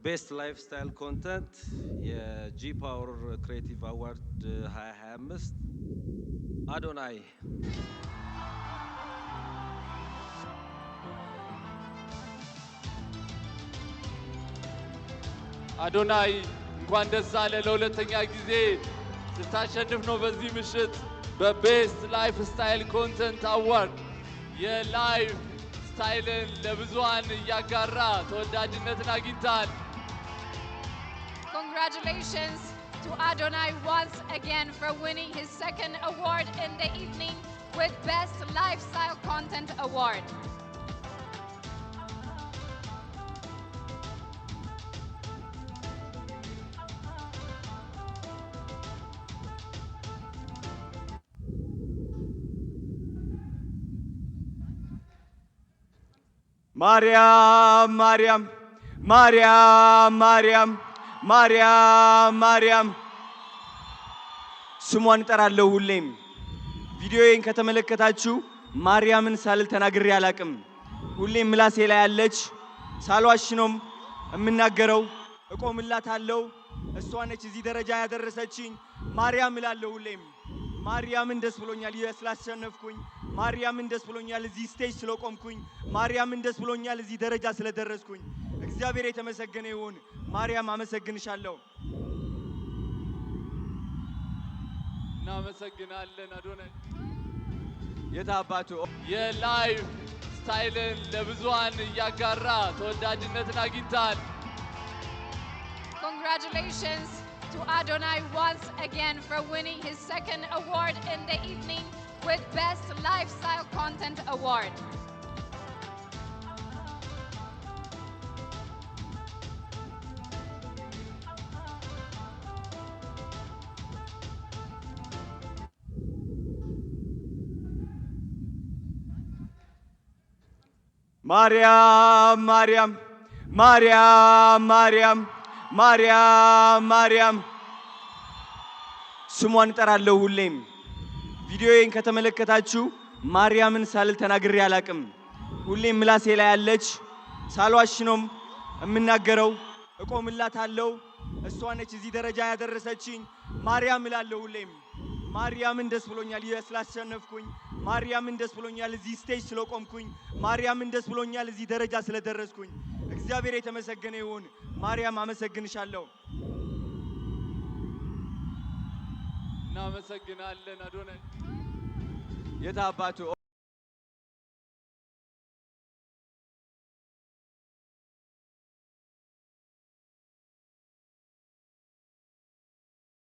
Best Lifestyle Content የጂ ፓወር ክሬቲቭ አዋርድ 2025 አዶናይ አዶናይ እንኳን ደስ አለ። ለሁለተኛ ጊዜ ስታሸንፍ ነው በዚህ ምሽት በቤስት ላይፍ ስታይል ኮንተንት አዋርድ የላይፍ ስታይልን ለብዙሃን እያጋራ ተወዳጅነትን አግኝታል። Congratulations to Adonai once again for winning his second award in the evening with Best Lifestyle Content Award. Mariam, Mariam, Mariam, Mariam, Mariam, Mariam. ስሟን እጠራለሁ ሁሌም። ቪዲዮዬን ከተመለከታችሁ ማርያምን ሳልል ተናግሬ አላቅም። ሁሌም ምላሴ ላይ ያለች ሳልዋሽ ነው የምናገረው። እቆምላታለሁ። እሷ ነች እዚህ ደረጃ ያደረሰችኝ። ማርያም እላለሁ ሁሌም። ማርያምን ደስ ብሎኛል ስላሸነፍኩኝ። ማርያምን ደስ ብሎኛል እዚህ ስቴጅ ስለቆምኩኝ። ማርያምን ደስ ብሎኛል እዚህ ደረጃ ስለደረስኩኝ። እግዚአብሔር የተመሰገነ ይሁን። ማርያም አመሰግንሻለሁ። እናመሰግናለን አዶናይ። የታባቱ የላይፍ ስታይልን ለብዙሃን እያጋራ ተወዳጅነትን አግኝታል። Congratulations to Adonai once again for winning his second award in the evening with Best Lifestyle Content Award. ማርያም ማርያም ማርያም ማርያም ማርያም ማርያም ስሟን እጠራለሁ ሁሌም። ቪዲዮዬን ከተመለከታችሁ ማርያምን ሳልል ተናግሬ አላቅም። ሁሌም ምላሴ ላይ ያለች ሳልዋሽ ነው የምናገረው። እቆምላታለሁ። እሷ ነች እዚህ ደረጃ ያደረሰችኝ። ማርያም እላለሁ ሁሌም። ማርያምን ደስ ብሎኛል ስላሸነፍኩኝ። ማርያምን ደስ ብሎኛል እዚህ ስቴጅ ስለቆምኩኝ። ማርያምን ደስ ብሎኛል እዚህ ደረጃ ስለደረስኩኝ። እግዚአብሔር የተመሰገነ ይሁን። ማርያም አመሰግንሻለሁ። እናመሰግናለን አዶናይ። የታባቱ